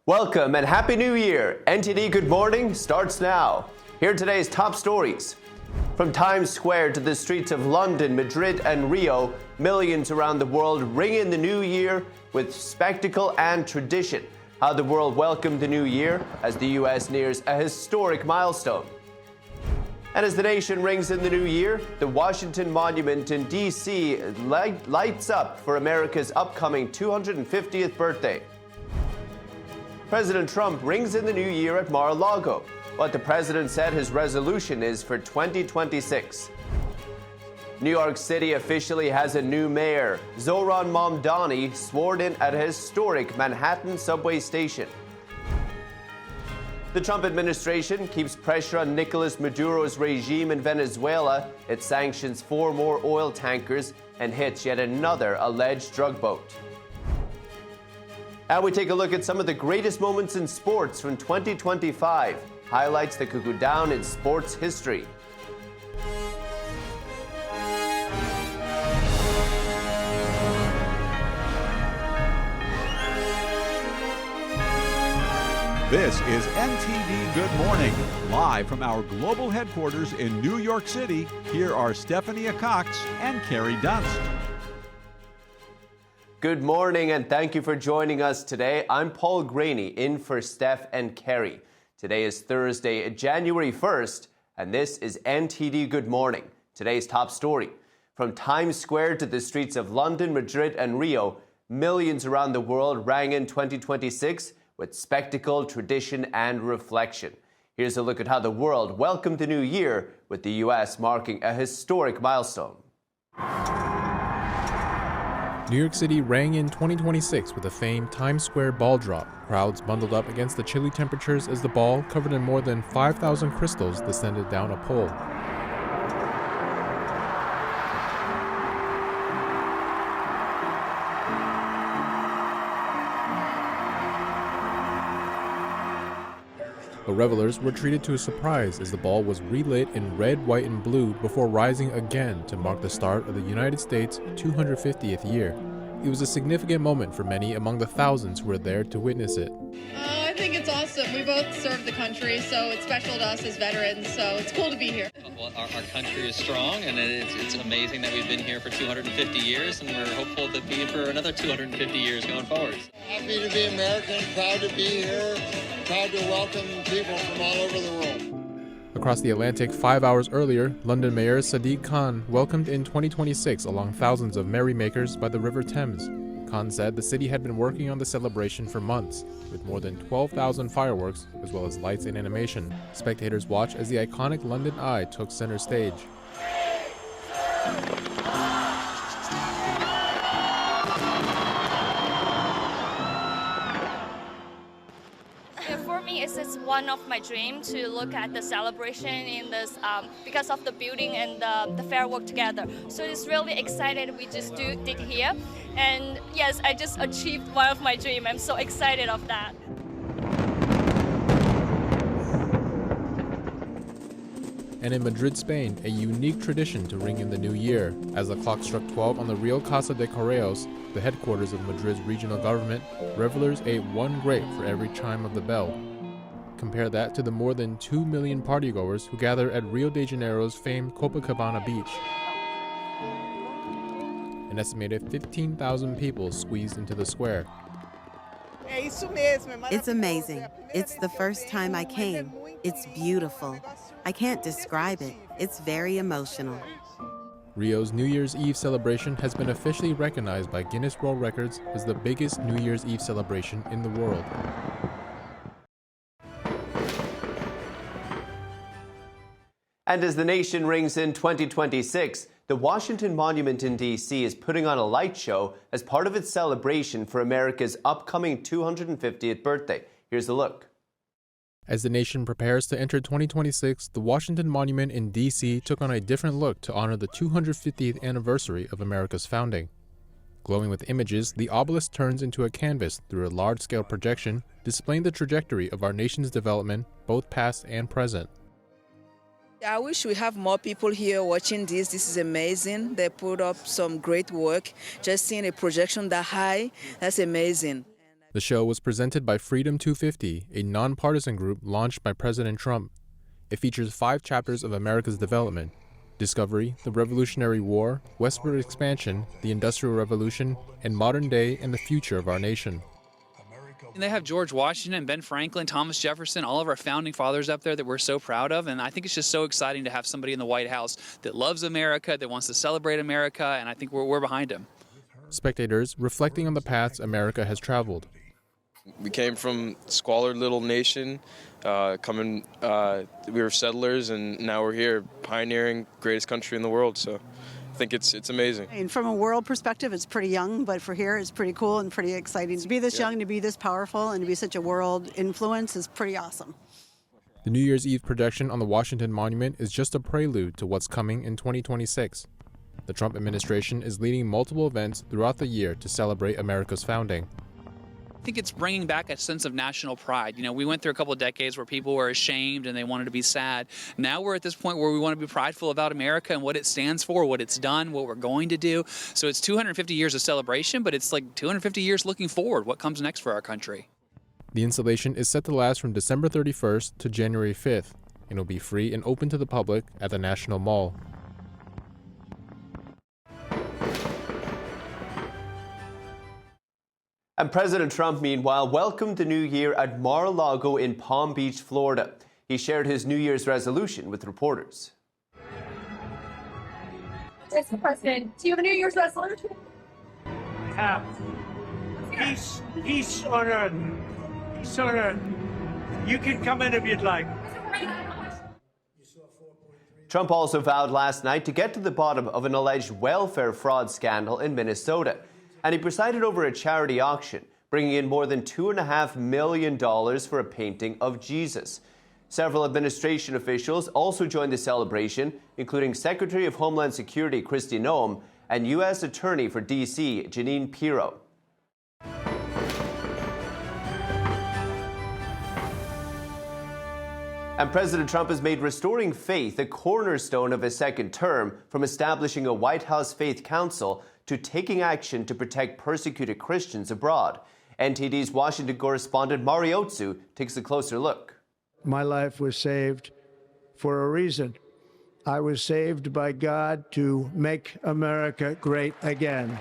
Welcome and Happy New Year! NTD Good Morning starts now. Here are today's top stories. From Times Square to the streets of London, Madrid and Rio, millions around the world ring in the new year with spectacle and tradition. How the world welcomed the new year as the US nears a historic milestone. And as the nation rings in the new year, the Washington Monument in D.C. lights up for America's upcoming 250th birthday. President Trump rings in the new year at Mar-a-Largo. What the president said his resolution is for 2026. New York City officially has a new mayor. Zoran Mamdani sworn in at a historic Manhattan subway station. The Trump administration keeps pressure on Nicolas Maduro's regime in Venezuela. It sanctions 4 more oil tankers and hits yet another alleged drug boat. And we take a look at some of the greatest moments in sports from 2025. Highlights that could go down in sports history. This is NTD Good Morning, live from our global headquarters in New York City. Here are Stephanie Cox and Carrie Dunst. Good morning and thank you for joining us today. I'm Paul Graney in for Steph and Carrie. Today is Thursday, January 1st, and this is NTD Good Morning. Today's top story. From Times Square to the streets of London, Madrid and Rio, millions around the world rang in 2026 with spectacle, tradition and reflection. Here's a look at how the world welcomed the new year, with the US marking a historic milestone. New York City rang in 2026 with a famed Times Square ball drop. Crowds bundled up against the chilly temperatures as the ball, covered in more than 5,000 crystals, descended down a pole. The Revelers were treated to a surprise as the ball was relit in red, white, and blue before rising again to mark the start of the United States' 250th year. It was a significant moment for many among the thousands who were there to witness it. I think it's awesome. We both served the country, so it's special to us as veterans, so it's cool to be here. Well, our country is strong, and it's amazing that we've been here for 250 years, and we're hopeful to be here for another 250 years going forward. Happy to be American, proud to be here, proud to welcome people from all over the world. Across the Atlantic 5 hours earlier, London Mayor Sadiq Khan welcomed in 2026 along thousands of merrymakers by the River Thames. Khan said the city had been working on the celebration for months, with more than 12,000 fireworks, as well as lights and animation. Spectators watched as the iconic London Eye took center stage. For me, it's one of my dreams to look at the celebration in this because of the building and the firework together. So it's really excited we just did here. And yes, I just achieved one of my dreams. I'm so excited of that. And in Madrid, Spain, a unique tradition to ring in the new year. As the clock struck 12 on the Real Casa de Correos, the headquarters of Madrid's regional government, revelers ate one grape for every chime of the bell. Compare that to the more than 2 million partygoers who gather at Rio de Janeiro's famed Copacabana beach. An estimated 15,000 people squeezed into the square. It's amazing. It's the first time I came. It's beautiful. I can't describe it. It's very emotional. Rio's New Year's Eve celebration has been officially recognized by Guinness World Records as the biggest New Year's Eve celebration in the world. And as the nation rings in 2026, the Washington Monument in D.C. is putting on a light show as part of its celebration for America's upcoming 250th birthday. Here's a look. As the nation prepares to enter 2026, the Washington Monument in D.C. took on a different look to honor the 250th anniversary of America's founding. Glowing with images, the obelisk turns into a canvas through a large-scale projection, displaying the trajectory of our nation's development, both past and present. I wish we have more people here watching this. This is amazing. They put up some great work. Just seeing a projection that high, that's amazing. The show was presented by Freedom 250, a nonpartisan group launched by President Trump. It features 5 chapters of America's development: discovery, the Revolutionary War, westward expansion, the Industrial Revolution, and modern day and the future of our nation. And they have George Washington, Ben Franklin, Thomas Jefferson, all of our founding fathers up there that we're so proud of. And I think it's just so exciting to have somebody in the White House that loves America, that wants to celebrate America, and I think we're behind him. Spectators reflecting on the paths America has traveled. We came from a squalid little nation, we were settlers, and now we're here pioneering greatest country in the world. So I think it's amazing. And from a world perspective, it's pretty young, but for here, it's pretty cool and pretty exciting. To be this young, to be this powerful, and to be such a world influence is pretty awesome. The New Year's Eve projection on the Washington Monument is just a prelude to what's coming in 2026. The Trump administration is leading multiple events throughout the year to celebrate America's founding. I think it's bringing back a sense of national pride. You know, we went through a couple of decades where people were ashamed and they wanted to be sad. Now we're at this point where we want to be prideful about America and what it stands for, what it's done, what we're going to do. So it's 250 years of celebration, but it's like 250 years looking forward. What comes next for our country? The installation is set to last from December 31st to January 5th, and will be free and open to the public at the National Mall. And President Trump, meanwhile, welcomed the new year at Mar-a-Largo in Palm Beach, Florida. He shared his New Year's resolution with reporters. Mr. President, do you have a New Year's resolution? I have. Peace on earth. Peace on earth. You can come in if you'd like. Trump also vowed last night to get to the bottom of an alleged welfare fraud scandal in Minnesota. And he presided over a charity auction, bringing in more than $2.5 million for a painting of Jesus. Several administration officials also joined the celebration, including Secretary of Homeland Security Kristi Noem and U.S. Attorney for D.C. Jeanine Pirro. And President Trump has made restoring faith a cornerstone of his second term, from establishing a White House Faith Council to taking action to protect persecuted Christians abroad. NTD's Washington correspondent Mariotsu takes a closer look. My life was saved for a reason. I was saved by God to make America great again.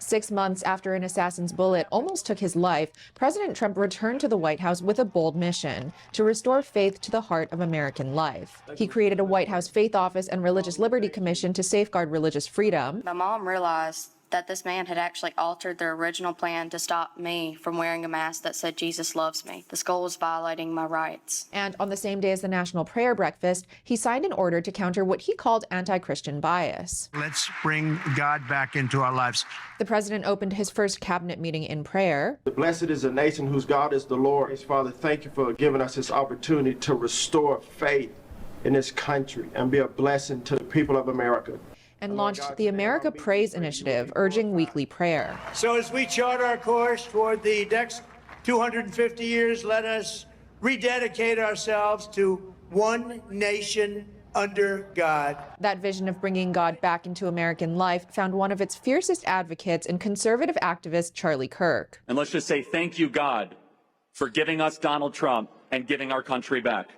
6 months after an assassin's bullet almost took his life, President Trump returned to the White House with a bold mission: to restore faith to the heart of American life. He created a White House Faith Office and Religious Liberty Commission to safeguard religious freedom. My mom realized that this man had actually altered their original plan to stop me from wearing a mask that said Jesus loves me. The school was violating my rights. And on the same day as the National Prayer Breakfast, he signed an order to counter what he called anti-Christian bias. Let's bring God back into our lives. The president opened his first cabinet meeting in prayer. Blessed is a nation whose God is the Lord. Father, thank you for giving us this opportunity to restore faith in this country and be a blessing to the people of America. And launched the America Prays initiative, urging weekly prayer. So as we chart our course toward the next 250 years, let us rededicate ourselves to one nation under God. That vision of bringing God back into American life found one of its fiercest advocates in conservative activist Charlie Kirk. And let's just say thank you, God, for giving us Donald Trump and giving our country back.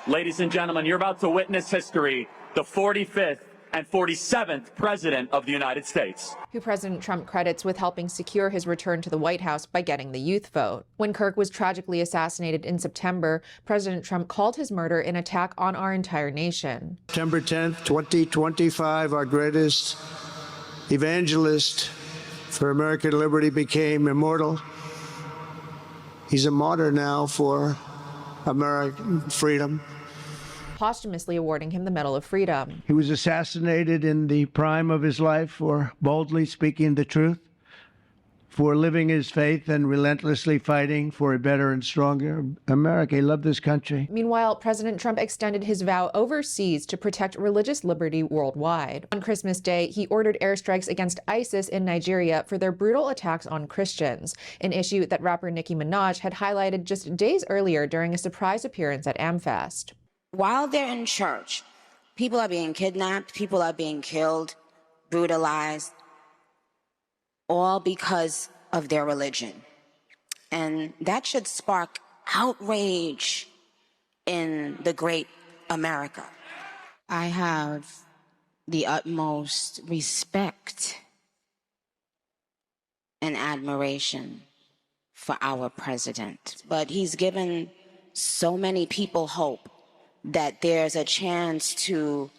Ladies and gentlemen, you're about to witness history, the 45th and 47th President of the United States. Who President Trump credits with helping secure his return to the White House by getting the youth vote. When Kirk was tragically assassinated in September, President Trump called his murder an attack on our entire nation. September 10th, 2025, our greatest evangelist for American liberty became immortal. He's a martyr now for American freedom. Posthumously awarding him the Medal of Freedom. He was assassinated in the prime of his life for boldly speaking the truth, for living his faith and relentlessly fighting for a better and stronger America. He loved this country. Meanwhile, President Trump extended his vow overseas to protect religious liberty worldwide. On Christmas Day, he ordered airstrikes against ISIS in Nigeria for their brutal attacks on Christians, an issue that rapper Nicki Minaj had highlighted just days earlier during a surprise appearance at AmFest. While they're in church, people are being kidnapped, people are being killed, brutalized, all because of their religion. And that should spark outrage in the great America. I have the utmost respect and admiration for our president. But he's given so many people hope that there's a chance to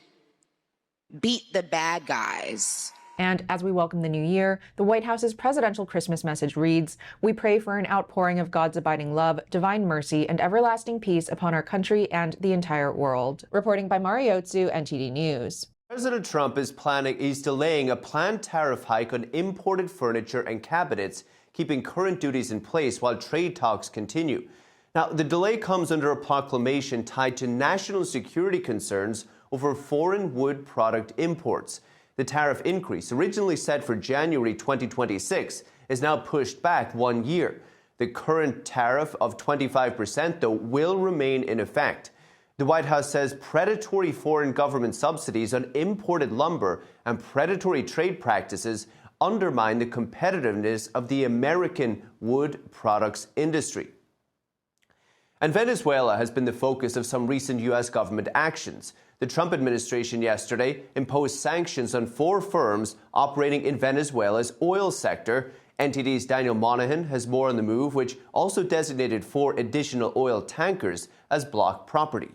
beat the bad guys. And as we welcome the new year, the White House's presidential Christmas message reads, "We pray for an outpouring of God's abiding love, divine mercy, and everlasting peace upon our country and the entire world." Reporting by Mariotsu, NTD News. President Trump is delaying a planned tariff hike on imported furniture and cabinets, keeping current duties in place while trade talks continue. Now, the delay comes under a proclamation tied to national security concerns over foreign wood product imports. The tariff increase, originally set for January 2026, is now pushed back 1 year. The current tariff of 25%, though, will remain in effect. The White House says predatory foreign government subsidies on imported lumber and predatory trade practices undermine the competitiveness of the American wood products industry. And Venezuela has been the focus of some recent U.S. government actions. The Trump administration yesterday imposed sanctions on 4 firms operating in Venezuela's oil sector. NTD's Daniel Monahan has more on the move, which also designated 4 additional oil tankers as blocked property.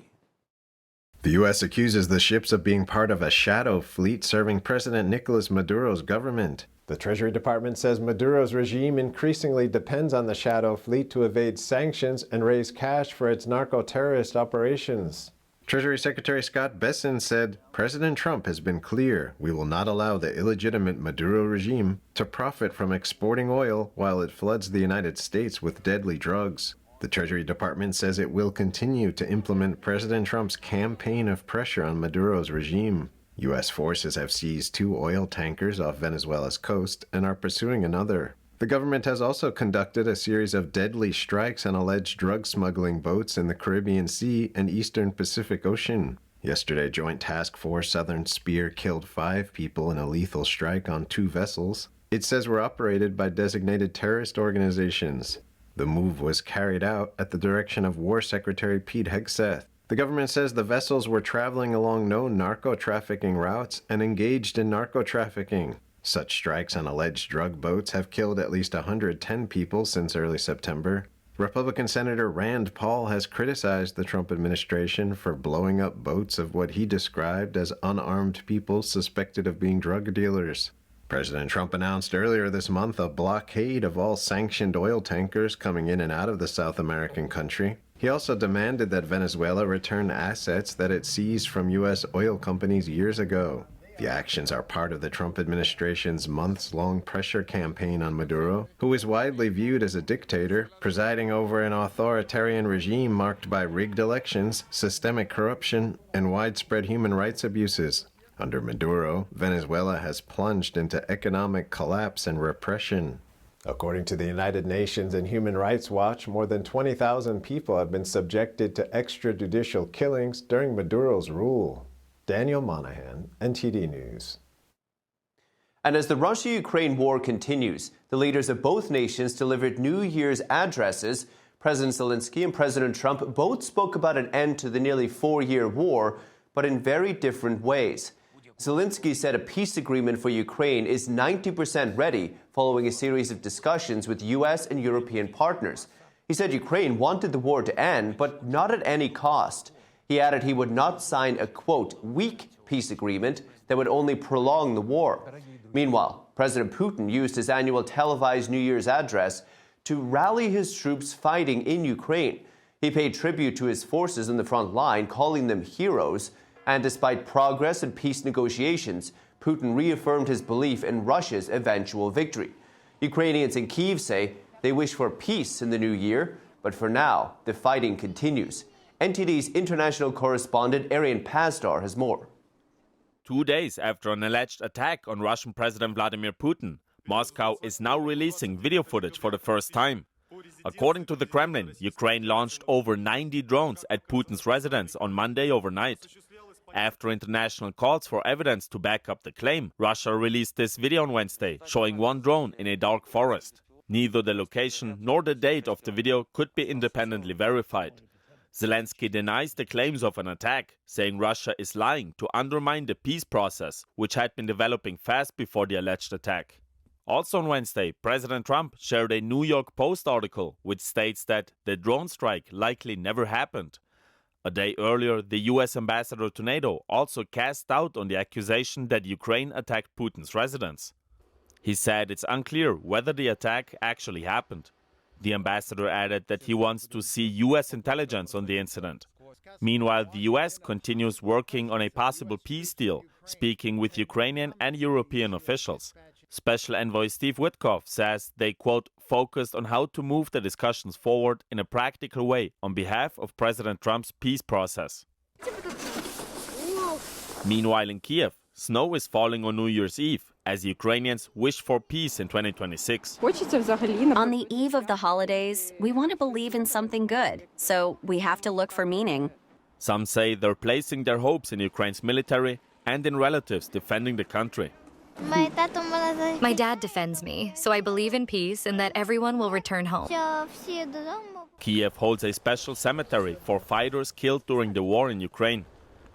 The U.S. accuses the ships of being part of a shadow fleet serving President Nicolas Maduro's government. The Treasury Department says Maduro's regime increasingly depends on the shadow fleet to evade sanctions and raise cash for its narco-terrorist operations. Treasury Secretary Scott Bessent said, "President Trump has been clear. We will not allow the illegitimate Maduro regime to profit from exporting oil while it floods the United States with deadly drugs." The Treasury Department says it will continue to implement President Trump's campaign of pressure on Maduro's regime. U.S. forces have seized 2 oil tankers off Venezuela's coast and are pursuing another. The government has also conducted a series of deadly strikes on alleged drug smuggling boats in the Caribbean Sea and Eastern Pacific Ocean. Yesterday, Joint Task Force Southern Spear killed 5 people in a lethal strike on 2 vessels it says were operated by designated terrorist organizations. The move was carried out at the direction of War Secretary Pete Hegseth. The government says the vessels were traveling along known narco-trafficking routes and engaged in narco-trafficking. Such strikes on alleged drug boats have killed at least 110 people since early September. Republican Senator Rand Paul has criticized the Trump administration for blowing up boats of what he described as unarmed people suspected of being drug dealers. President Trump announced earlier this month a blockade of all sanctioned oil tankers coming in and out of the South American country. He also demanded that Venezuela return assets that it seized from U.S. oil companies years ago. The actions are part of the Trump administration's months-long pressure campaign on Maduro, who is widely viewed as a dictator, presiding over an authoritarian regime marked by rigged elections, systemic corruption, and widespread human rights abuses. Under Maduro, Venezuela has plunged into economic collapse and repression. According to the United Nations and Human Rights Watch, more than 20,000 people have been subjected to extrajudicial killings during Maduro's rule. Daniel Monahan, NTD News. And as the Russia-Ukraine war continues, the leaders of both nations delivered New Year's addresses. President Zelenskyy and President Trump both spoke about an end to the nearly 4-year war, but in very different ways. Zelenskyy said a peace agreement for Ukraine is 90% ready following a series of discussions with U.S. and European partners. He said Ukraine wanted the war to end, but not at any cost. He added he would not sign a, quote, weak peace agreement that would only prolong the war. Meanwhile, President Putin used his annual televised New Year's address to rally his troops fighting in Ukraine. He paid tribute to his forces in the front line, calling them heroes. And despite progress in peace negotiations, Putin reaffirmed his belief in Russia's eventual victory. Ukrainians in Kyiv say they wish for peace in the new year, but for now, the fighting continues. NTD's international correspondent Arian Pasdar has more. 2 days after an alleged attack on Russian President Vladimir Putin, Moscow is now releasing video footage for the first time. According to the Kremlin, Ukraine launched over 90 drones at Putin's residence on Monday overnight. After international calls for evidence to back up the claim, Russia released this video on Wednesday, showing one drone in a dark forest. Neither the location nor the date of the video could be independently verified. Zelenskyy denies the claims of an attack, saying Russia is lying to undermine the peace process, which had been developing fast before the alleged attack. Also on Wednesday, President Trump shared a New York Post article which states that the drone strike likely never happened. A day earlier, the U.S. ambassador to NATO also cast doubt on the accusation that Ukraine attacked Putin's residence. He said it's unclear whether the attack actually happened. The ambassador added that he wants to see U.S. intelligence on the incident. Meanwhile, the U.S. continues working on a possible peace deal, speaking with Ukrainian and European officials. Special Envoy Steve Witkoff says they, quote, focused on how to move the discussions forward in a practical way on behalf of President Trump's peace process. Meanwhile, in Kiev, snow is falling on New Year's Eve as Ukrainians wish for peace in 2026. On the eve of the holidays, we want to believe in something good, so we have to look for meaning. Some say they're placing their hopes in Ukraine's military and in relatives defending the country. My dad defends me, so I believe in peace and that everyone will return home. Kiev holds a special cemetery for fighters killed during the war in Ukraine.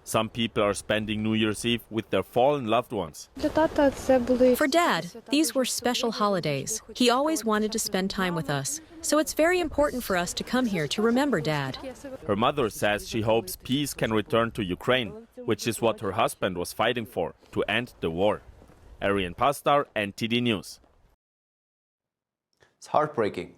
Some people are spending New Year's Eve with their fallen loved ones. For Dad, these were special holidays. He always wanted to spend time with us, so it's very important for us to come here to remember Dad. Her mother says she hopes peace can return to Ukraine, which is what her husband was fighting for, to end the war. Arian Pastar, NTD News. It's heartbreaking.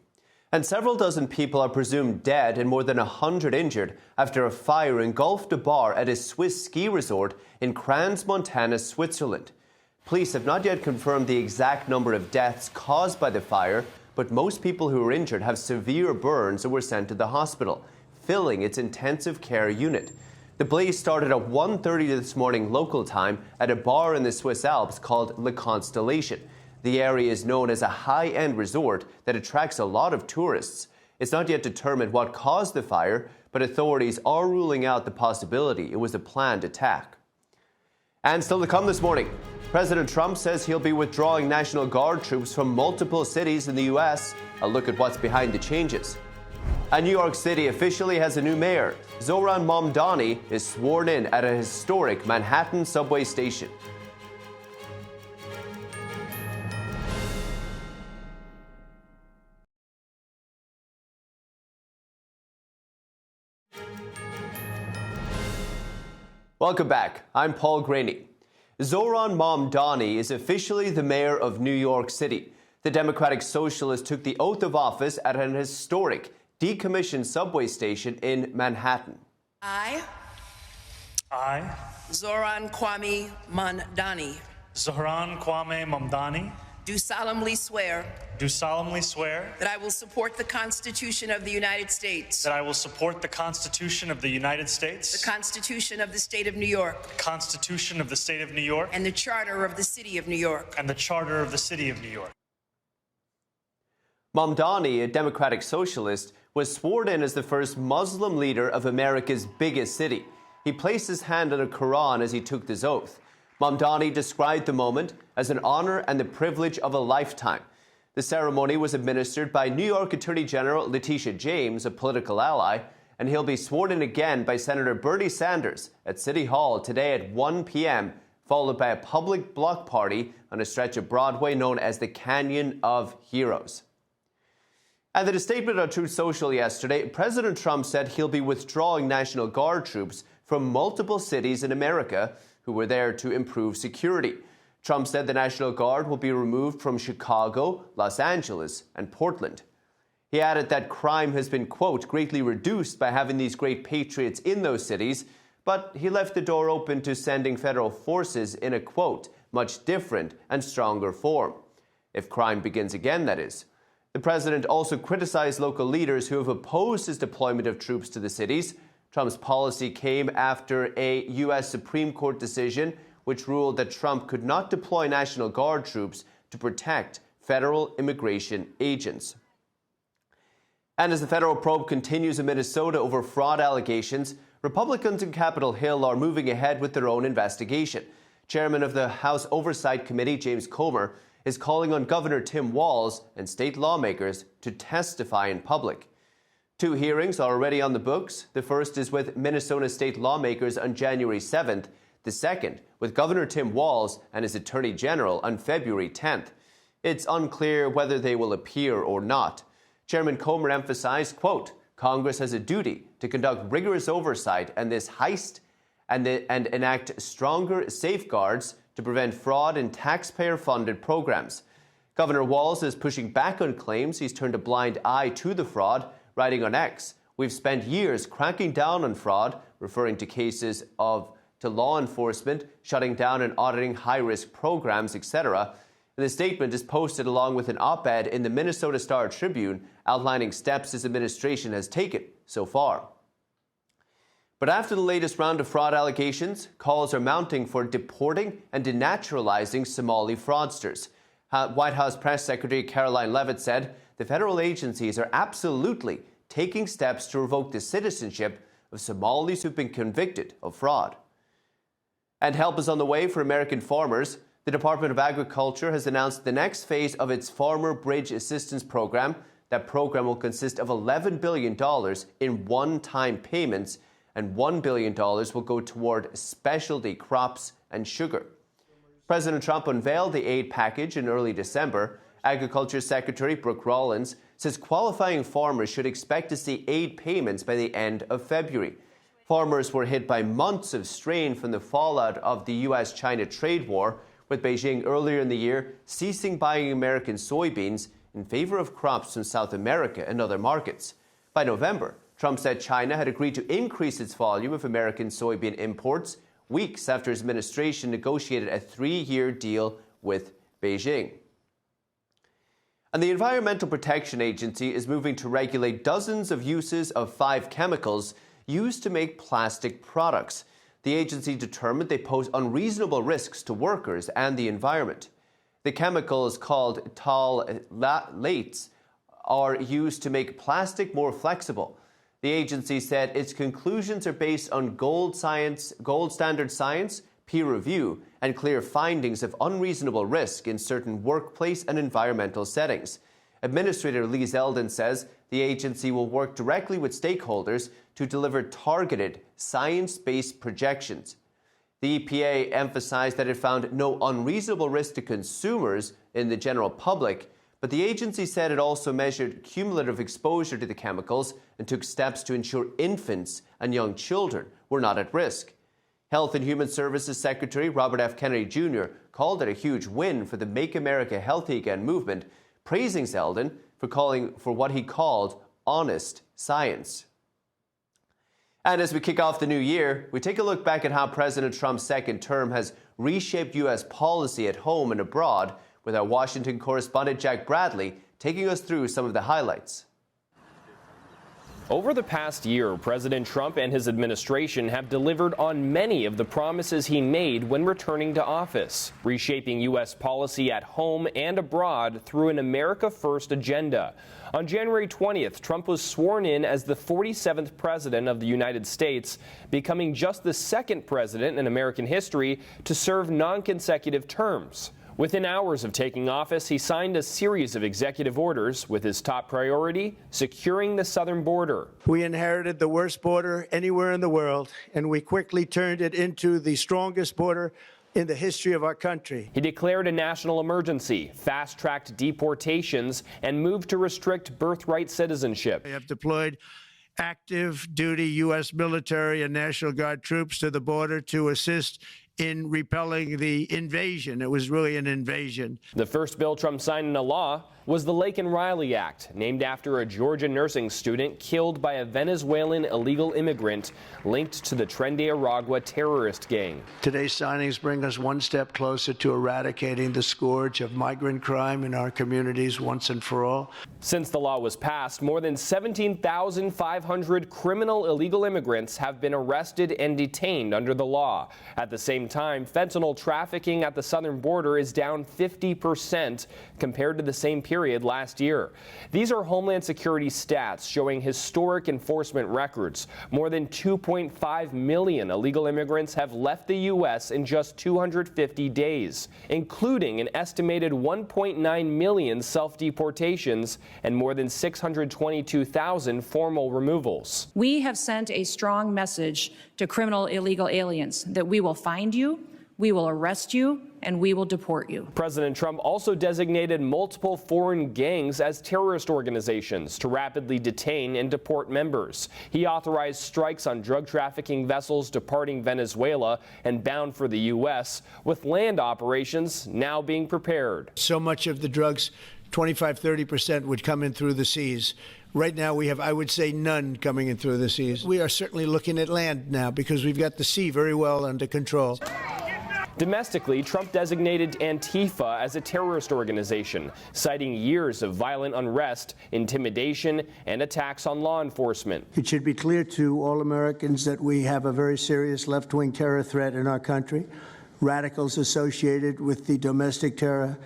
And several dozen people are presumed dead and more than 100 injured after a fire engulfed a bar at a Swiss ski resort in Crans, Montana, Switzerland. Police have not yet confirmed the exact number of deaths caused by the fire, but most people who were injured have severe burns and were sent to the hospital, filling its intensive care unit. The blaze started at 1:30 this morning local time at a bar in the Swiss Alps called Le Constellation. The area is known as a high-end resort that attracts a lot of tourists. It's not yet determined what caused the fire, but authorities are ruling out the possibility it was a planned attack. And still to come this morning, President Trump says he'll be withdrawing National Guard troops from multiple cities in the U.S. A look at what's behind the changes. And New York City officially has a new mayor. Zoran Mamdani is sworn in at a historic Manhattan subway station. Welcome back. I'm Paul Graney. Zoran Mamdani is officially the mayor of New York City. The Democratic Socialist took the oath of office at an historic, decommissioned subway station in Manhattan. I, Zoran Kwame Mamdani, do solemnly swear that I will support the Constitution of the United States. The Constitution of the State of New York. And the Charter of the City of New York. Mamdani, a Democratic Socialist, was sworn in as the first Muslim leader of America's biggest city. He placed his hand on a Quran as he took this oath. Mamdani described the moment as an honor and the privilege of a lifetime. The ceremony was administered by New York Attorney General Letitia James, a political ally, and he'll be sworn in again by Senator Bernie Sanders at City Hall today at 1 p.m., followed by a public block party on a stretch of Broadway known as the Canyon of Heroes. And in a statement on Truth Social yesterday, President Trump said he'll be withdrawing National Guard troops from multiple cities in America who were there to improve security. Trump said the National Guard will be removed from Chicago, Los Angeles, and Portland. He added that crime has been, quote, greatly reduced by having these great patriots in those cities, but he left the door open to sending federal forces in a, quote, much different and stronger form. If crime begins again, that is. The president also criticized local leaders who have opposed his deployment of troops to the cities. Trump's policy came after a U.S. Supreme Court decision which ruled that Trump could not deploy National Guard troops to protect federal immigration agents. And as the federal probe continues in Minnesota over fraud allegations, Republicans in Capitol Hill are moving ahead with their own investigation. Chairman of the House Oversight Committee, James Comer, is calling on Governor Tim Walz and state lawmakers to testify in public. 2 hearings are already on the books. The first is with Minnesota state lawmakers on January 7th. The second with Governor Tim Walz and his Attorney General on February 10th. It's unclear whether they will appear or not. Chairman Comer emphasized, quote, Congress has a duty to conduct rigorous oversight on this heist and enact stronger safeguards to prevent fraud in taxpayer-funded programs. Governor Walz is pushing back on claims he's turned a blind eye to the fraud, writing on X, "We've spent years cracking down on fraud," referring to cases to law enforcement, shutting down and auditing high-risk programs, etc. The statement is posted along with an op-ed in the Minnesota Star Tribune outlining steps his administration has taken so far. But after the latest round of fraud allegations, calls are mounting for deporting and denaturalizing Somali fraudsters. White House Press Secretary Caroline Leavitt said the federal agencies are absolutely taking steps to revoke the citizenship of Somalis who've been convicted of fraud. And help is on the way for American farmers. The Department of Agriculture has announced the next phase of its Farmer Bridge Assistance Program. That program will consist of $11 billion in one-time payments, and $1 billion will go toward specialty crops and sugar. President Trump unveiled the aid package in early December. Agriculture Secretary Brooke Rollins says qualifying farmers should expect to see aid payments by the end of February. Farmers were hit by months of strain from the fallout of the U.S.-China trade war, with Beijing earlier in the year ceasing buying American soybeans in favor of crops from South America and other markets. By November, Trump said China had agreed to increase its volume of American soybean imports weeks after his administration negotiated a 3-year deal with Beijing. And the Environmental Protection Agency is moving to regulate dozens of uses of 5 chemicals used to make plastic products. The agency determined they pose unreasonable risks to workers and the environment. The chemicals, called phthalates, are used to make plastic more flexible. The agency said its conclusions are based on gold standard science, peer review, and clear findings of unreasonable risk in certain workplace and environmental settings. Administrator Lee Zeldin says the agency will work directly with stakeholders to deliver targeted, science-based projections. The EPA emphasized that it found no unreasonable risk to consumers in the general public, but the agency said it also measured cumulative exposure to the chemicals and took steps to ensure infants and young children were not at risk. Health and Human Services Secretary Robert F. Kennedy Jr. called it a huge win for the Make America Healthy Again movement, praising Zeldin for calling for what he called honest science. And as we kick off the new year, we take a look back at how President Trump's second term has reshaped U.S. policy at home and abroad, with our Washington correspondent Jack Bradley taking us through some of the highlights. Over the past year, President Trump and his administration have delivered on many of the promises he made when returning to office, reshaping U.S. policy at home and abroad through an America First agenda. On January 20th, Trump was sworn in as the 47th president of the United States, becoming just the second president in American history to serve non-consecutive terms. Within hours of taking office, he signed a series of executive orders with his top priority, securing the southern border. We inherited the worst border anywhere in the world, and we quickly turned it into the strongest border in the history of our country. He declared a national emergency, fast-tracked deportations, and moved to restrict birthright citizenship. We have deployed active duty U.S. military and National Guard troops to the border to assist in repelling the invasion. It was really an invasion. The first bill Trump signed into law was the Laken Riley Act, named after a Georgia nursing student killed by a Venezuelan illegal immigrant linked to the Tren de Aragua terrorist gang. Today's signings bring us one step closer to eradicating the scourge of migrant crime in our communities once and for all. Since the law was passed, more than 17,500 criminal illegal immigrants have been arrested and detained under the law. At the same time, fentanyl trafficking at the southern border is down 50% compared to the same period period last year. These are Homeland Security stats showing historic enforcement records. More than 2.5 million illegal immigrants have left the U.S. in just 250 days, including an estimated 1.9 million self-deportations and more than 622,000 formal removals. We have sent a strong message to criminal illegal aliens that we will find you, we will arrest you, and we will deport you. President Trump also designated multiple foreign gangs as terrorist organizations to rapidly detain and deport members. He authorized strikes on drug trafficking vessels departing Venezuela and bound for the U.S., with land operations now being prepared. So much of the drugs, 25–30%, would come in through the seas. Right now we have, I would say, none coming in through the seas. We are certainly looking at land now because we've got the sea very well under control. Domestically, Trump designated Antifa as a terrorist organization, citing years of violent unrest, intimidation, and attacks on law enforcement. It should be clear to all Americans that we have a very serious left-wing terror threat in our country. Radicals associated with the domestic terror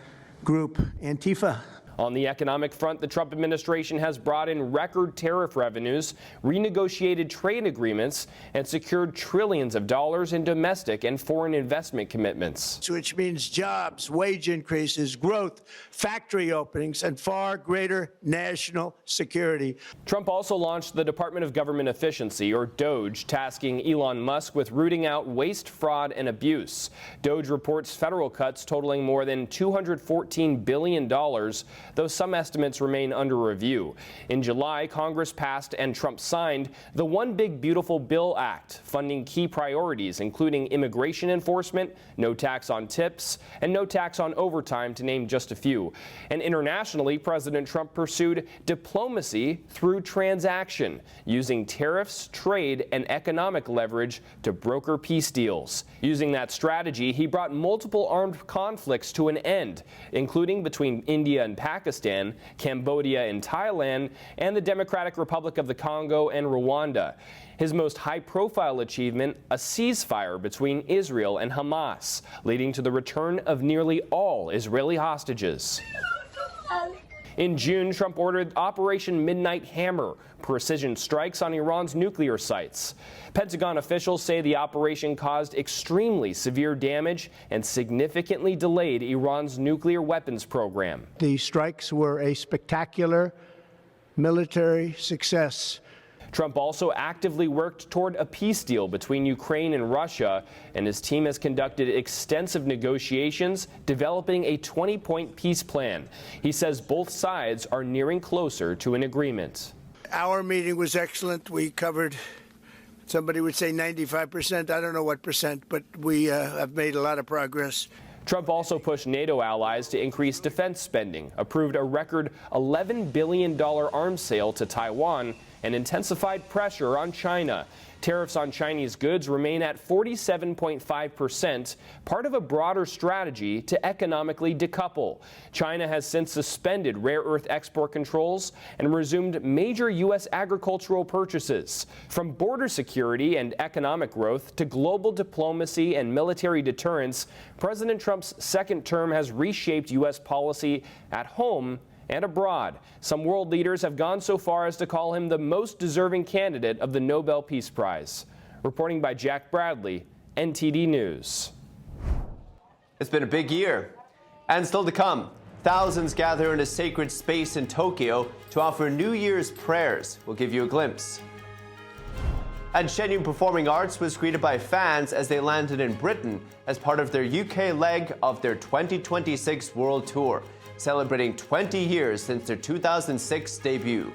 group Antifa. On the economic front, the Trump administration has brought in record tariff revenues, renegotiated trade agreements, and secured trillions of dollars in domestic and foreign investment commitments. Which means jobs, wage increases, growth, factory openings, and far greater national security. Trump also launched the Department of Government Efficiency, or DOGE, tasking Elon Musk with rooting out waste, fraud, and abuse. DOGE reports federal cuts totaling more than $214 billion, though some estimates remain under review. In July, Congress passed and Trump signed the One Big Beautiful Bill Act, funding key priorities including immigration enforcement, no tax on tips, and no tax on overtime, to name just a few. And internationally, President Trump pursued diplomacy through transaction, using tariffs, trade, and economic leverage to broker peace deals. Using that strategy, he brought multiple armed conflicts to an end, including between India and Pakistan, Cambodia and Thailand, and the Democratic Republic of the Congo and Rwanda. His most high-profile achievement, a ceasefire between Israel and Hamas, leading to the return of nearly all Israeli hostages. In June, Trump ordered Operation Midnight Hammer, precision strikes on Iran's nuclear sites. Pentagon officials say the operation caused extremely severe damage and significantly delayed Iran's nuclear weapons program. The strikes were a spectacular military success. Trump also actively worked toward a peace deal between Ukraine and Russia, and his team has conducted extensive negotiations, developing a 20-point peace plan. He says both sides are nearing closer to an agreement. Our meeting was excellent. We covered, somebody would say 95%. I don't know what percent, but we have made a lot of progress. Trump also pushed NATO allies to increase defense spending, approved a record $11 billion arms sale to Taiwan, and intensified pressure on China. Tariffs on Chinese goods remain at 47.5%, part of a broader strategy to economically decouple. China has since suspended rare earth export controls and resumed major U.S. agricultural purchases. From border security and economic growth to global diplomacy and military deterrence, President Trump's second term has reshaped U.S. policy at home and abroad. Some world leaders have gone so far as to call him the most deserving candidate of the Nobel Peace Prize. Reporting by Jack Bradley, NTD News. It's been a big year. And still to come, thousands gather in a sacred space in Tokyo to offer New Year's prayers. We'll give you a glimpse. And Shen Performing Arts was greeted by fans as they landed in Britain as part of their UK leg of their 2026 World Tour, celebrating 20 years since their 2006 debut.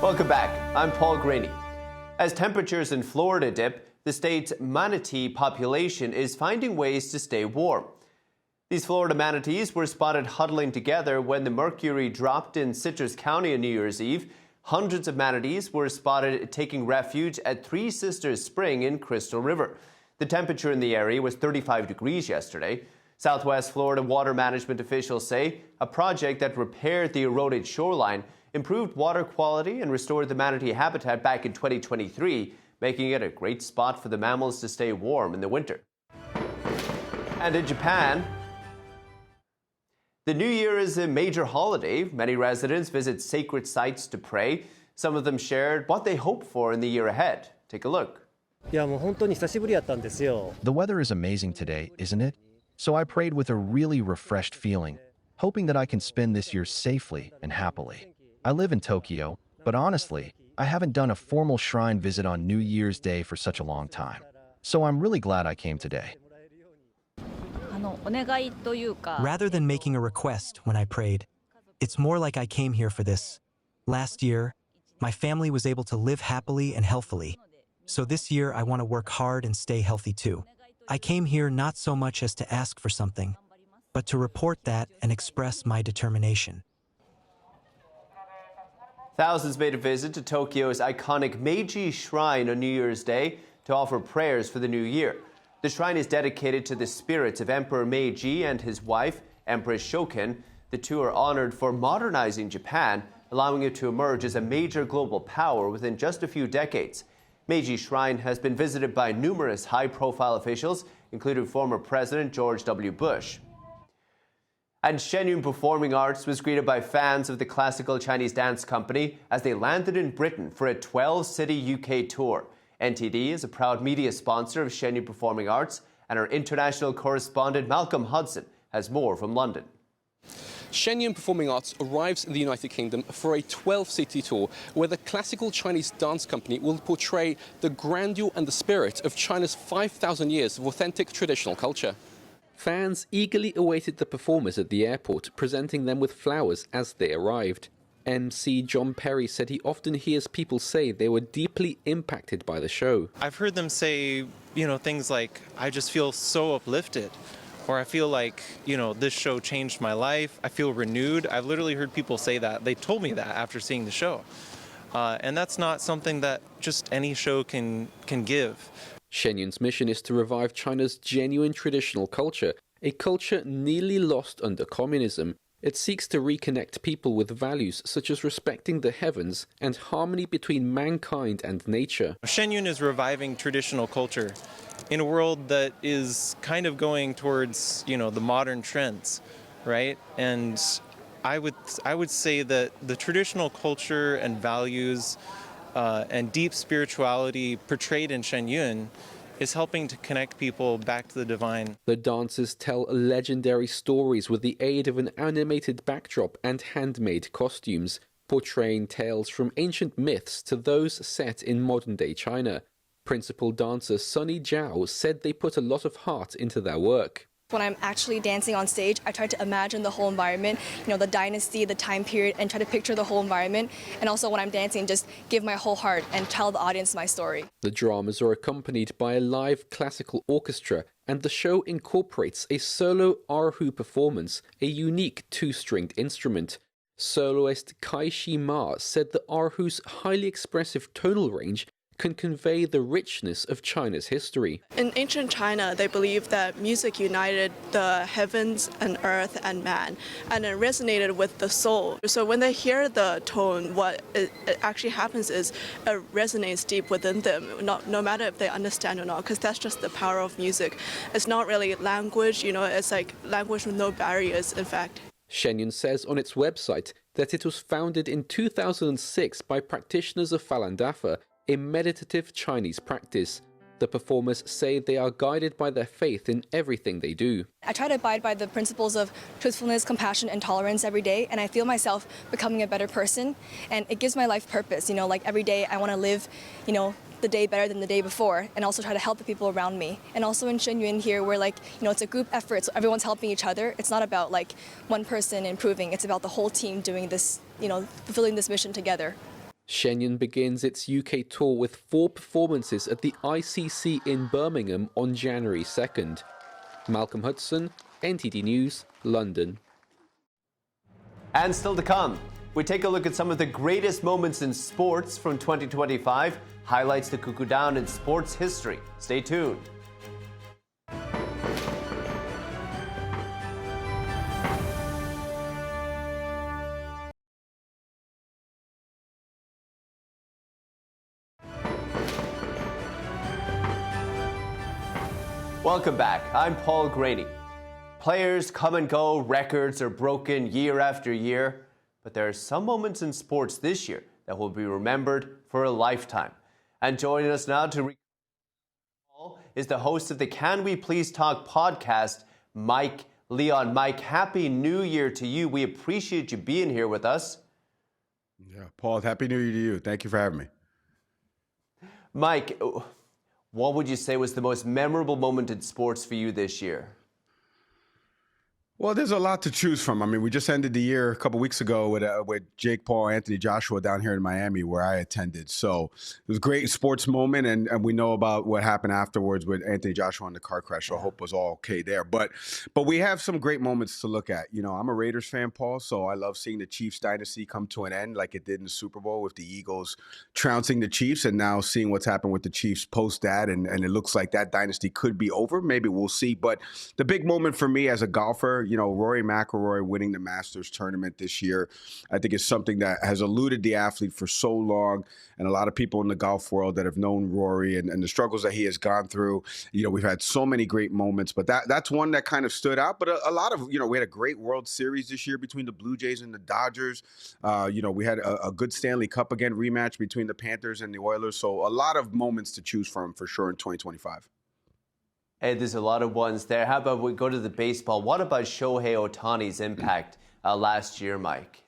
Welcome back. I'm Paul Graney. As temperatures in Florida dip, the state's manatee population is finding ways to stay warm. These Florida manatees were spotted huddling together when the mercury dropped in Citrus County on New Year's Eve. Hundreds of manatees were spotted taking refuge at Three Sisters Spring in Crystal River. The temperature in the area was 35 degrees yesterday. Southwest Florida water management officials say a project that repaired the eroded shoreline improved water quality and restored the manatee habitat back in 2023, making it a great spot for the mammals to stay warm in the winter. And in Japan, the New Year is a major holiday. Many residents visit sacred sites to pray. Some of them shared what they hope for in the year ahead. Take a look. The weather is amazing today, isn't it? So I prayed with a really refreshed feeling, hoping that I can spend this year safely and happily. I live in Tokyo, but honestly, I haven't done a formal shrine visit on New Year's Day for such a long time. So I'm really glad I came today. Rather than making a request when I prayed, it's more like I came here for this. Last year, my family was able to live happily and healthily. So this year, I want to work hard and stay healthy too. I came here not so much as to ask for something, but to report that and express my determination. Thousands made a visit to Tokyo's iconic Meiji Shrine on New Year's Day to offer prayers for the new year. The shrine is dedicated to the spirits of Emperor Meiji and his wife, Empress Shokin. The two are honored for modernizing Japan, allowing it to emerge as a major global power within just a few decades. Meiji Shrine has been visited by numerous high-profile officials, including former President George W. Bush. And Shen Performing Arts was greeted by fans of the classical Chinese dance company as they landed in Britain for a 12-city UK tour. NTD is a proud media sponsor of Shen Performing Arts, and our international correspondent Malcolm Hudson has more from London. Shen Performing Arts arrives in the United Kingdom for a 12-city tour where the classical Chinese dance company will portray the grandeur and the spirit of China's 5,000 years of authentic traditional culture. Fans eagerly awaited the performers at the airport, presenting them with flowers as they arrived. MC John Perry said he often hears people say they were deeply impacted by the show. I've heard them say, things like, I just feel so uplifted, or I feel like, this show changed my life. I feel renewed. I've literally heard people say that. They told me that after seeing the show. And that's not something that just any show can give. Shen Yun's mission is to revive China's genuine traditional culture, a culture nearly lost under communism. It seeks to reconnect people with values such as respecting the heavens and harmony between mankind and nature. Shen Yun is reviving traditional culture in a world that is kind of going towards, the modern trends, right? And I would say that the traditional culture and values and deep spirituality portrayed in Shen Yun is helping to connect people back to the divine. The dancers tell legendary stories with the aid of an animated backdrop and handmade costumes, portraying tales from ancient myths to those set in modern-day China. Principal dancer Sunny Zhao said they put a lot of heart into their work. When I'm actually dancing on stage, I try to imagine the whole environment, the dynasty, the time period, and try to picture the whole environment. And also when I'm dancing, just give my whole heart and tell the audience my story. The dramas are accompanied by a live classical orchestra, and the show incorporates a solo erhu performance, a unique two-stringed instrument. Soloist Kai Shi Ma said the erhu's highly expressive tonal range can convey the richness of China's history. In ancient China, they believed that music united the heavens and earth and man, and it resonated with the soul. So when they hear the tone, what it actually happens is it resonates deep within them, no matter if they understand or not, because that's just the power of music. It's not really language, it's like language with no barriers, in fact. Shen Yun says on its website that it was founded in 2006 by practitioners of Falun Dafa, a meditative Chinese practice. The performers say they are guided by their faith in everything they do. I try to abide by the principles of truthfulness, compassion, and tolerance every day, and I feel myself becoming a better person, and it gives my life purpose. Like every day I want to live, the day better than the day before, and also try to help the people around me. And also in Shen Yun here, we're it's a group effort, so everyone's helping each other. It's not about one person improving, it's about the whole team doing this, fulfilling this mission together. Shen Yun begins its UK tour with 4 performances at the ICC in Birmingham on January 2nd. Malcolm Hudson, NTD News, London. And still to come, we take a look at some of the greatest moments in sports from 2025, highlights the cuckoo down in sports history. Stay tuned. Welcome back. I'm Paul Graney. Players come and go, records are broken year after year, but there are some moments in sports this year that will be remembered for a lifetime. And joining us now to recall is the host of the Can We Please Talk podcast, Mike Leon. Mike, Happy New Year to you. We appreciate you being here with us. Yeah, Paul, Happy New Year to you. Thank you for having me. Mike, what would you say was the most memorable moment in sports for you this year? Well, there's a lot to choose from. I mean, we just ended the year a couple weeks ago with Jake Paul, Anthony Joshua down here in Miami, where I attended. So it was a great sports moment, and we know about what happened afterwards with Anthony Joshua in the car crash. So I hope it was all okay there. But we have some great moments to look at. You know, I'm a Raiders fan, Paul, so I love seeing the Chiefs dynasty come to an end like it did in the Super Bowl with the Eagles trouncing the Chiefs, and now seeing what's happened with the Chiefs post that, and it looks like that dynasty could be over. Maybe we'll see. But the big moment for me as a golfer, you know, Rory McIlroy winning the Masters tournament this year, I think is something that has eluded the athlete for so long. And a lot of people in the golf world that have known Rory and the struggles that he has gone through, you know, we've had so many great moments, but that's one that kind of stood out. But a lot of, you know, we had a great World Series this year between the Blue Jays and the Dodgers. You know, we had a good Stanley Cup again rematch between the Panthers and the Oilers. So a lot of moments to choose from for sure in 2025. Hey, there's a lot of ones there. How about we go to the baseball? What about Shohei Ohtani's impact last year, Mike?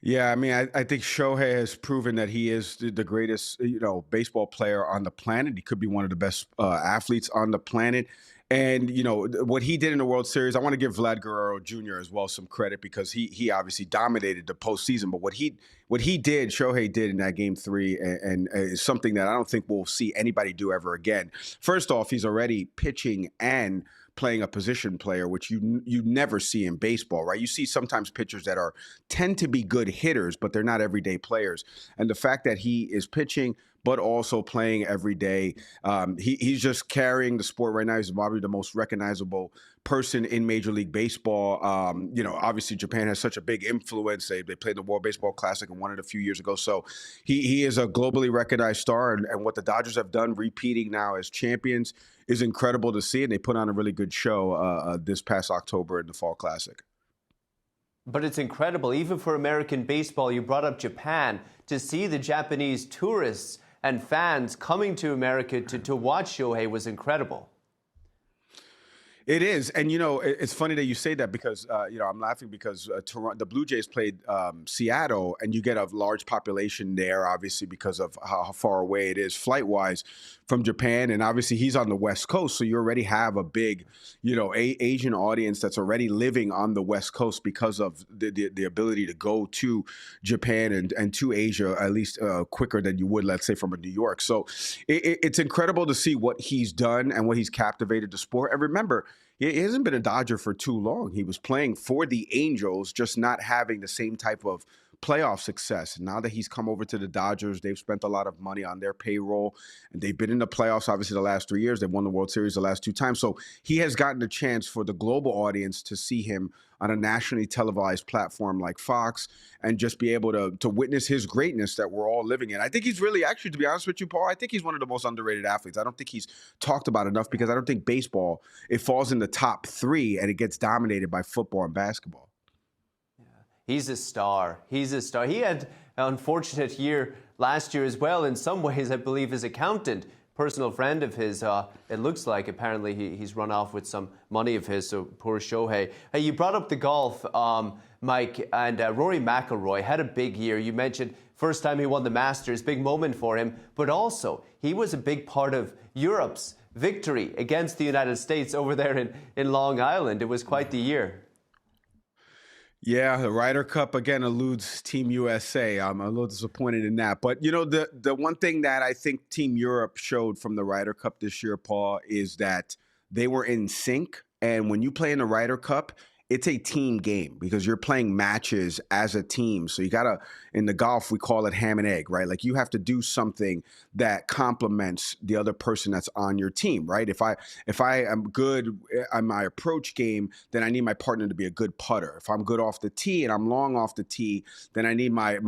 Yeah, I mean, I think Shohei has proven that he is the greatest, you know, baseball player on the planet. He could be one of the best athletes on the planet. And, you know, what he did in the World Series, I want to give Vlad Guerrero Jr. as well some credit because he obviously dominated the postseason. But what he did, Shohei did in that Game 3 and is something that I don't think we'll see anybody do ever again. First off, he's already pitching and playing a position player, which you never see in baseball, right? You see sometimes pitchers that tend to be good hitters, but they're not everyday players. And the fact that he is pitching but also playing every day. He's just carrying the sport right now. He's probably the most recognizable person in Major League Baseball. You know, obviously Japan has such a big influence. They played the World Baseball Classic and won it a few years ago. So he is a globally recognized star. And what the Dodgers have done, repeating now as champions, is incredible to see. And they put on a really good show this past October in the Fall Classic. But it's incredible, even for American baseball. You brought up Japan. To see the Japanese tourists and fans coming to America to watch Shohei was incredible. It is. And, you know, it's funny that you say that because, you know, I'm laughing because the Blue Jays played Seattle, and you get a large population there, obviously, because of how far away it is flight-wise from Japan. And obviously he's on the West Coast, so you already have a big, you know, Asian audience that's already living on the West Coast because of the ability to go to Japan and to Asia, at least quicker than you would, let's say, from New York. So it's incredible to see what he's done and what he's captivated the sport. And remember, he hasn't been a Dodger for too long. He was playing for the Angels, just not having the same type of playoff success. Now that he's come over to the Dodgers, they've spent a lot of money on their payroll, and they've been in the playoffs, obviously, the last 3 years. They've won the World Series the last 2 times. So he has gotten a chance for the global audience to see him on a nationally televised platform like Fox and just be able to witness his greatness that we're all living in. I think he's really, actually, to be honest with you, Paul, I think he's one of the most underrated athletes. I don't think he's talked about enough because I don't think baseball, it falls in the top 3 and it gets dominated by football and basketball. He's a star. He's a star. He had an unfortunate year last year as well. In some ways, I believe his accountant, personal friend of his, it looks like apparently he's run off with some money of his, so poor Shohei. Hey, you brought up the golf, Mike, and Rory McIlroy had a big year. You mentioned first time he won the Masters, big moment for him, but also he was a big part of Europe's victory against the United States over there in Long Island. It was quite the year. Yeah, the Ryder Cup, again, eludes Team USA. I'm a little disappointed in that. But, you know, the one thing that I think Team Europe showed from the Ryder Cup this year, Paul, is that they were in sync. And when you play in the Ryder Cup, it's a team game because you're playing matches as a team. So you gotta, in the golf, we call it ham and egg, right? Like you have to do something that complements the other person that's on your team, right? If I am good on my approach game, then I need my partner to be a good putter. If I'm good off the tee and I'm long off the tee, then I need my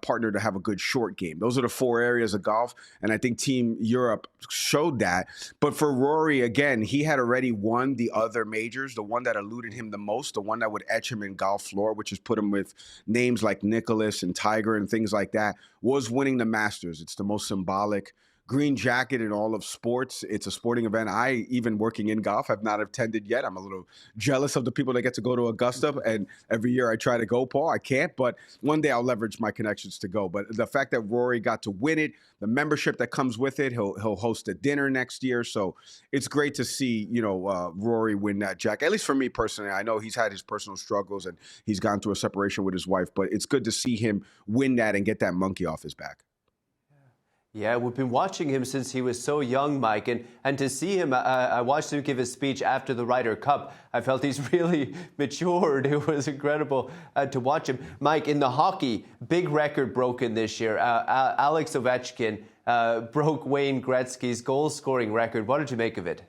partner to have a good short game. Those are the 4 areas of golf, and I think Team Europe showed that. But for Rory, again, he had already won the other majors, the one that eluded him the most, the one that would etch him in golf floor, which is put him with names like Nicholas and Tiger and things like that, was winning the Masters. It's the most symbolic green jacket in all of sports. It's a sporting event. I, even working in golf, have not attended yet. I'm a little jealous of the people that get to go to Augusta, and every year I try to go, Paul. I can't, but one day I'll leverage my connections to go. But the fact that Rory got to win it, the membership that comes with it, he'll host a dinner next year. So it's great to see, Rory win that jacket. At least for me personally, I know he's had his personal struggles and he's gone through a separation with his wife, but it's good to see him win that and get that monkey off his back. Yeah, we've been watching him since he was so young, Mike, and to see him, I watched him give his speech after the Ryder Cup. I felt he's really matured. It was incredible to watch him. Mike, in the hockey, big record broken this year. Alex Ovechkin broke Wayne Gretzky's goal-scoring record. What did you make of it?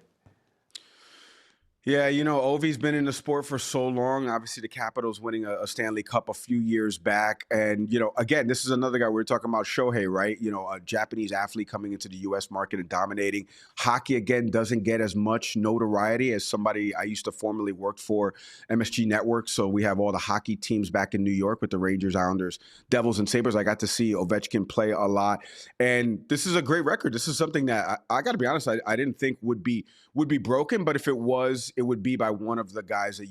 Yeah, Ovi's been in the sport for so long. Obviously, the Capitals winning a Stanley Cup a few years back. And, again, this is another guy. We were talking about Shohei, right? A Japanese athlete coming into the U.S. market and dominating. Hockey, again, doesn't get as much notoriety as somebody I used to formerly work for, MSG Network. So we have all the hockey teams back in New York with the Rangers, Islanders, Devils, and Sabres. I got to see Ovechkin play a lot. And this is a great record. This is something that I got to be honest, I didn't think would be broken. But if it was, it would be by one of the guys that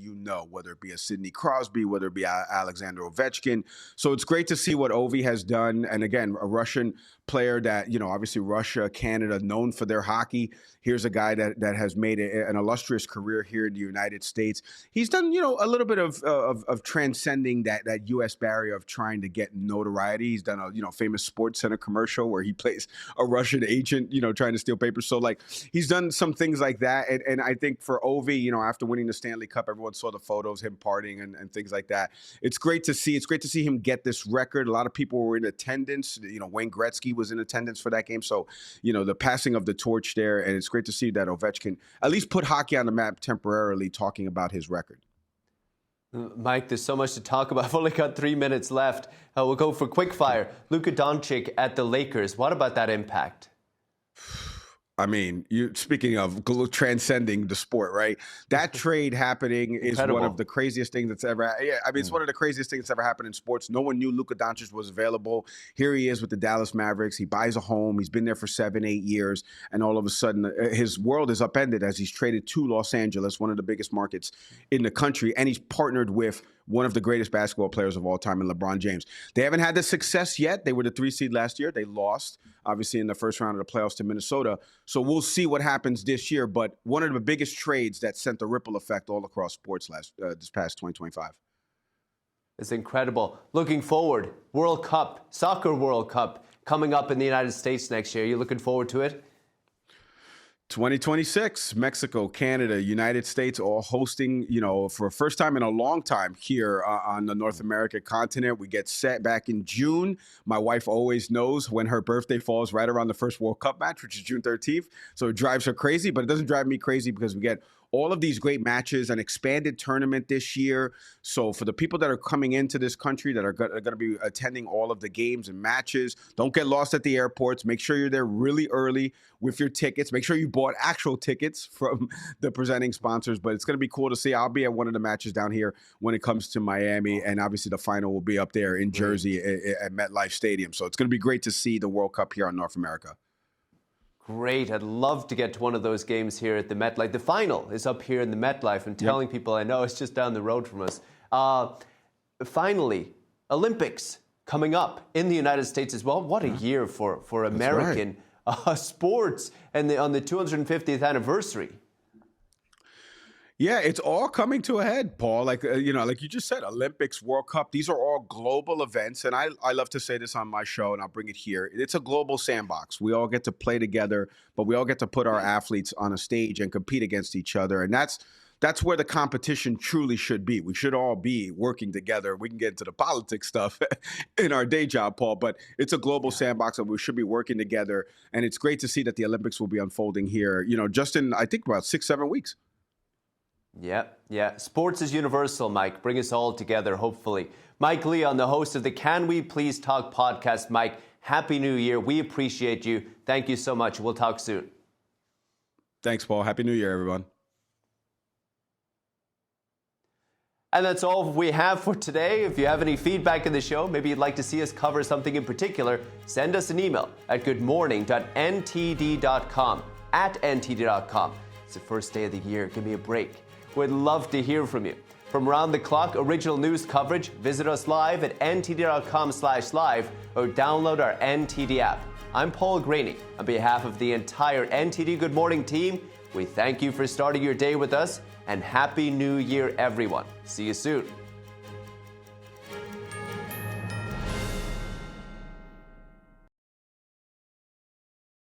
whether it be a Sidney Crosby, whether it be Alexander Ovechkin. So it's great to see what Ovi has done. And again, a Russian player that, obviously Russia, Canada, known for their hockey. Here's a guy that has made an illustrious career here in the United States. He's done, a little bit of transcending that U.S. barrier of trying to get notoriety. He's done a, famous Sports Center commercial where he plays a Russian agent, trying to steal papers. So, he's done some things like that. And I think for Ovi, after winning the Stanley Cup, everyone saw the photos, him partying and things like that. It's great to see. It's great to see him get this record. A lot of people were in attendance. Wayne Gretzky was in attendance for that game. So, the passing of the torch there. And it's great to see that Ovechkin at least put hockey on the map temporarily, talking about his record. Mike, there's so much to talk about. I've only got 3 minutes left. We'll go for quick fire. Luka Doncic at the Lakers. What about that impact? I mean, speaking of transcending the sport, right? That trade happening is one of the craziest things that's ever. Yeah, I mean, it's one of the craziest things that's ever happened in sports. No one knew Luka Doncic was available. Here he is with the Dallas Mavericks. He buys a home. He's been there for 7-8 years, and all of a sudden, his world is upended as he's traded to Los Angeles, one of the biggest markets in the country, and he's partnered with one of the greatest basketball players of all time in LeBron James. They haven't had the success yet. They were the 3 seed last year. They lost, obviously, in the first round of the playoffs to Minnesota. So we'll see what happens this year. But one of the biggest trades that sent a ripple effect all across sports this past 2025. It's incredible. Looking forward, World Cup, Soccer World Cup, coming up in the United States next year. Are you looking forward to it? 2026, Mexico, Canada, United States, all hosting, for the first time in a long time here on the North American continent. We get set back in June. My wife always knows when her birthday falls right around the first World Cup match, which is June 13th. So it drives her crazy, but it doesn't drive me crazy because we get all of these great matches, an expanded tournament this year. So for the people that are coming into this country that are going to be attending all of the games and matches, don't get lost at the airports. Make sure you're there really early with your tickets. Make sure you bought actual tickets from the presenting sponsors. But it's going to be cool to see. I'll be at one of the matches down here when it comes to Miami. And obviously the final will be up there in Jersey at MetLife Stadium. So it's going to be great to see the World Cup here in North America. Great. I'd love to get to one of those games here at the MetLife. The final is up here in the MetLife, and telling people I know it's just down the road from us. Finally, Olympics coming up in the United States as well. What a year for American sports and on the 250th anniversary. Yeah, it's all coming to a head, Paul. Like you just said, Olympics, World Cup, these are all global events. And I love to say this on my show, and I'll bring it here. It's a global sandbox. We all get to play together, but we all get to put our athletes on a stage and compete against each other. And that's that's where the competition truly should be. We should all be working together. We can get into the politics stuff in our day job, Paul, but it's a global sandbox and we should be working together. And it's great to see that the Olympics will be unfolding here, just in, I think, about 6-7 weeks. Yeah. Sports is universal, Mike. Bring us all together, hopefully. Mike Leon, the host of the Can We Please Talk podcast. Mike, Happy New Year. We appreciate you. Thank you so much. We'll talk soon. Thanks, Paul. Happy New Year, everyone. And that's all we have for today. If you have any feedback in the show, maybe you'd like to see us cover something in particular, send us an email at goodmorning.ntd.com, at ntd.com. It's the first day of the year. Give me a break. We'd love to hear from you. From round the clock original news coverage, visit us live at ntd.com/live or download our NTD app. I'm Paul Graney. On behalf of the entire NTD Good Morning team, we thank you for starting your day with us, and Happy New Year, everyone. See you soon.